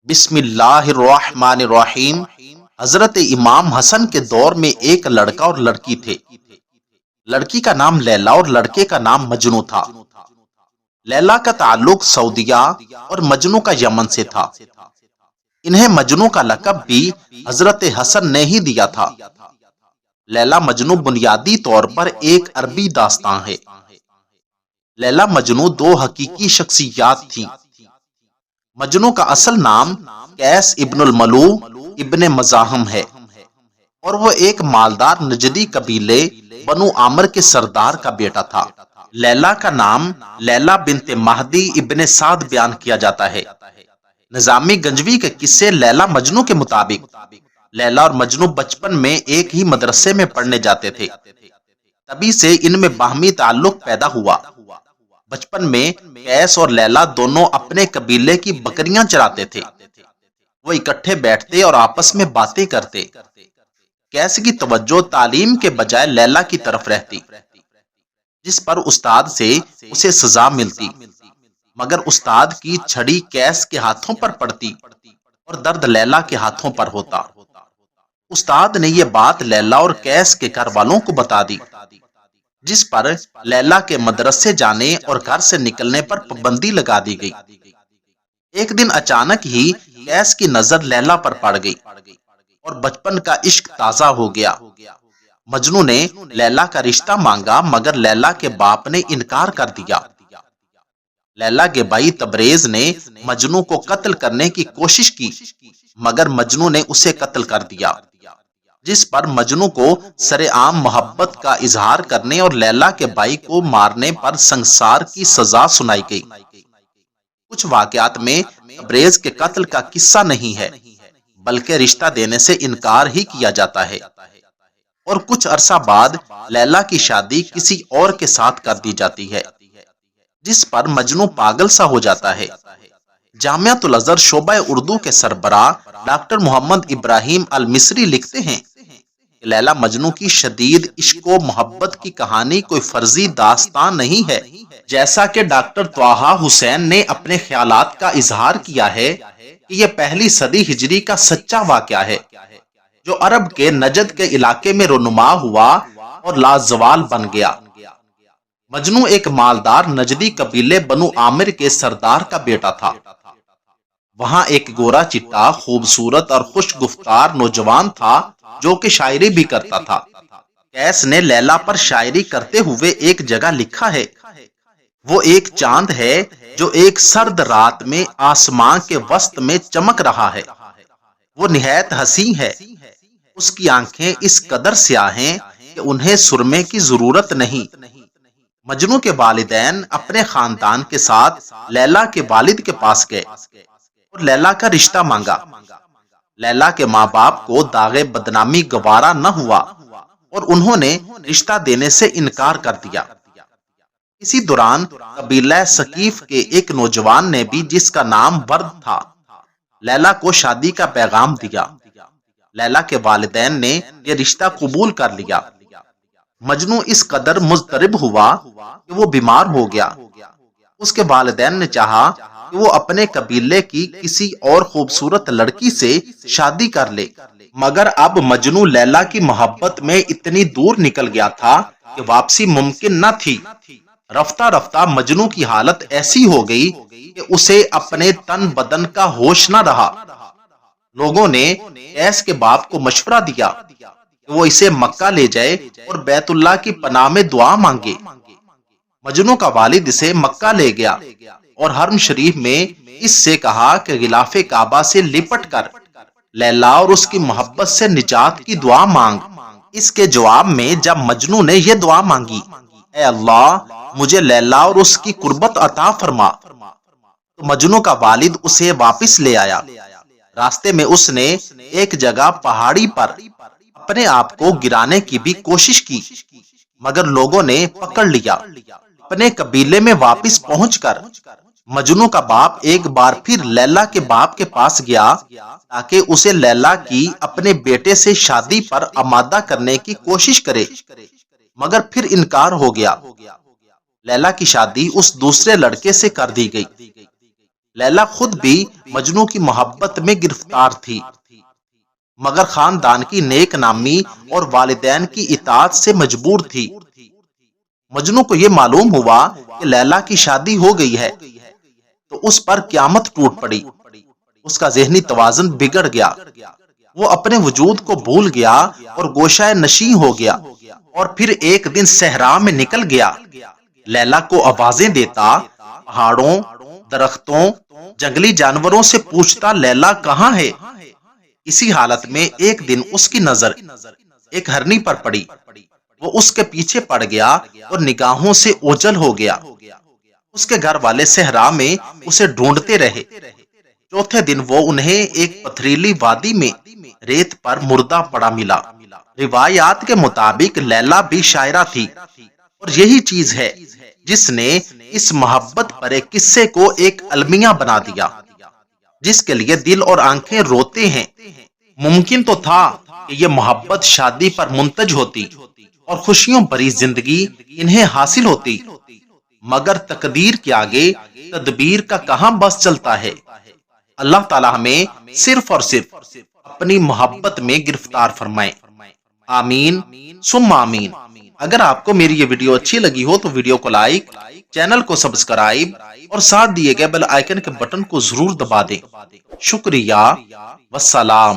بسم اللہ الرحمن الرحیم۔ حضرت امام حسن کے دور میں ایک لڑکا اور لڑکی تھے۔ لڑکی کا نام لیلا اور لڑکے کا نام مجنو تھا۔ لیلا کا تعلق سعودیہ اور مجنو کا یمن سے تھا۔ انہیں مجنو کا لقب بھی حضرت حسن نے ہی دیا تھا۔ لیلا مجنو بنیادی طور پر ایک عربی داستان ہے۔ لیلا مجنو دو حقیقی شخصیات تھیں۔ مجنو کا اصل نام قیس ابن الملو ابن مزاحم ہے اور وہ ایک مالدار نجدی قبیلے بنو عامر کے سردار کا بیٹا تھا۔ لیلا کا نام لیلا بنت مہدی ابن سعد بیان کیا جاتا ہے۔ نظامی گنجوی کے قصے لیلا مجنو کے مطابق لیلا اور مجنو بچپن میں ایک ہی مدرسے میں پڑھنے جاتے تھے، تبھی سے ان میں باہمی تعلق پیدا ہوا۔ بچپن میں قیس اور لیلا دونوں اپنے قبیلے کی بکریاں چراتے تھے۔ وہ اکٹھے بیٹھتے اور آپس میں باتیں کرتے۔ قیس کی توجہ تعلیم کے بجائے لیلا کی طرف رہتی، جس پر استاد سے اسے سزا ملتی، مگر استاد کی چھڑی قیس کے ہاتھوں پر پڑتی اور درد لیلا کے ہاتھوں پر ہوتا۔ استاد نے یہ بات لیلا اور قیس کے گھر والوں کو بتا دی، جس پر لیلا کے مدرسے جانے اور گھر سے نکلنے پر پابندی لگا دی گئی۔ ایک دن اچانک ہی قیس کی نظر لیلا پر پڑ گئی اور بچپن کا عشق تازہ ہو گیا۔ مجنو نے لیلا کا رشتہ مانگا، مگر لیلا کے باپ نے انکار کر دیا۔ لیلا کے بھائی تبریز نے مجنو کو قتل کرنے کی کوشش کی، مگر مجنو نے اسے قتل کر دیا، جس پر مجنو کو سرعام محبت کا اظہار کرنے اور لیلا کے بھائی کو مارنے پر سنگسار کی سزا سنائی گئی۔ کچھ واقعات میں تبریز کے قتل کا قصہ نہیں ہے، بلکہ رشتہ دینے سے انکار ہی کیا جاتا ہے، اور کچھ عرصہ بعد لیلا کی شادی کسی اور کے ساتھ کر دی جاتی ہے، جس پر مجنو پاگل سا ہو جاتا ہے۔ جامعۃ الازہر شعبہ اردو کے سربراہ ڈاکٹر محمد ابراہیم المصری لکھتے ہیں کہ لیلا مجنو کی شدید عشق و محبت کی کہانی کوئی فرضی داستان نہیں ہے، جیسا کہ ڈاکٹر طٰہٰ حسین نے اپنے خیالات کا اظہار کیا ہے کہ یہ پہلی صدی ہجری کا سچا واقعہ ہے، جو عرب کے نجد کے علاقے میں رونما ہوا اور لازوال بن گیا۔ مجنو ایک مالدار نجدی قبیلے بنو عامر کے سردار کا بیٹا تھا۔ وہاں ایک گورا چٹا خوبصورت اور خوش گفتار نوجوان تھا جو کہ شاعری بھی کرتا تھا۔ قیس نے لیلا پر شاعری کرتے ہوئے ایک جگہ لکھا ہے، وہ ایک چاند ہے جو ایک سرد رات میں آسمان کے وسط میں چمک رہا ہے، وہ نہایت حسین ہے، اس کی آنکھیں اس قدر سیاہ ہیں کہ انہیں سرمے کی ضرورت نہیں۔ مجنو کے والدین اپنے خاندان کے ساتھ لیلا کے والد کے پاس گئے اور لیلا کا رشتہ مانگا۔ لیلا کے ماں باپ کو داغ بدنامی گوارا نہ ہوا اور انہوں نے رشتہ دینے سے انکار کر دیا۔ اسی دوران قبیلہ ثقیف کے ایک نوجوان نے بھی، جس کا نام ورد تھا، لیلا کو شادی کا پیغام دیا۔ لیلا کے والدین نے یہ رشتہ قبول کر لیا۔ مجنو اس قدر مضطرب ہوا کہ وہ بیمار ہو گیا۔ اس کے والدین نے چاہا کہ وہ اپنے قبیلے کی کسی اور خوبصورت لڑکی سے شادی کر لے، مگر اب مجنو لیلا کی محبت میں اتنی دور نکل گیا تھا کہ واپسی ممکن نہ تھی۔ رفتہ رفتہ مجنو کی حالت ایسی ہو گئی کہ اسے اپنے تن بدن کا ہوش نہ رہا۔ لوگوں نے قیس کے باپ کو مشورہ دیا کہ وہ اسے مکہ لے جائے اور بیت اللہ کی پناہ میں دعا مانگے۔ مجنو کا والد اسے مکہ لے گیا اور حرم شریف میں اس سے کہا کہ غلاف کعبہ سے لپٹ کر لیلا اور اس کی محبت سے نجات کی دعا مانگ۔ اس کے جواب میں جب مجنو نے یہ دعا مانگی، اے اللہ مجھے لیلا اور اس کی قربت عطا فرما، تو مجنو کا والد اسے واپس لے آیا۔ راستے میں اس نے ایک جگہ پہاڑی پر اپنے آپ کو گرانے کی بھی کوشش کی، مگر لوگوں نے پکڑ لیا۔ اپنے قبیلے میں واپس پہنچ کر مجنو کا باپ ایک بار پھر لیلا کے باپ کے پاس گیا تاکہ اسے لیلا کی اپنے بیٹے سے شادی پر آمادہ کرنے کی کوشش کرے، مگر پھر انکار ہو گیا۔ لیلا کی شادی اس دوسرے لڑکے سے کر دی گئی۔ لیلا خود بھی مجنو کی محبت میں گرفتار تھی، مگر خاندان کی نیک نامی اور والدین کی اطاعت سے مجبور تھی۔ مجنو کو یہ معلوم ہوا کہ لیلا کی شادی ہو گئی ہے تو اس پر قیامت ٹوٹ پڑی۔ اس کا ذہنی توازن بگڑ گیا، وہ اپنے وجود کو بھول گیا اور گوشہ نشیں ہو گیا، اور پھر ایک دن صحرا میں نکل گیا، لیلا کو آوازیں دیتا، پہاڑوں، درختوں، جنگلی جانوروں سے پوچھتا لیلا کہاں ہے۔ اسی حالت میں ایک دن اس کی نظر ایک ہرنی پر پڑی، وہ اس کے پیچھے پڑ گیا اور نگاہوں سے اوجھل ہو گیا۔ اس کے گھر والے صحرا میں اسے ڈھونڈتے رہے۔ چوتھے دن وہ انہیں ایک پتھریلی وادی میں ریت پر مردہ پڑا ملا۔ روایات کے مطابق لیلا بھی شاعرہ تھی، اور یہی چیز ہے جس نے اس محبت پر ایک قصے کو ایک المیہ بنا دیا، جس کے لیے دل اور آنکھیں روتے ہیں۔ ممکن تو تھا کہ یہ محبت شادی پر منتج ہوتی اور خوشیوں بھری زندگی انہیں حاصل ہوتی، مگر تقدیر کے آگے تدبیر کا کہاں بس چلتا ہے۔ اللہ تعالی ہمیں صرف اور صرف اپنی محبت میں گرفتار فرمائے۔ آمین ثم آمین۔ اگر آپ کو میری یہ ویڈیو اچھی لگی ہو تو ویڈیو کو لائک، چینل کو سبسکرائب اور ساتھ دیے گئے بیل آئیکن کے بٹن کو ضرور دبا دیں۔ شکریہ، والسلام۔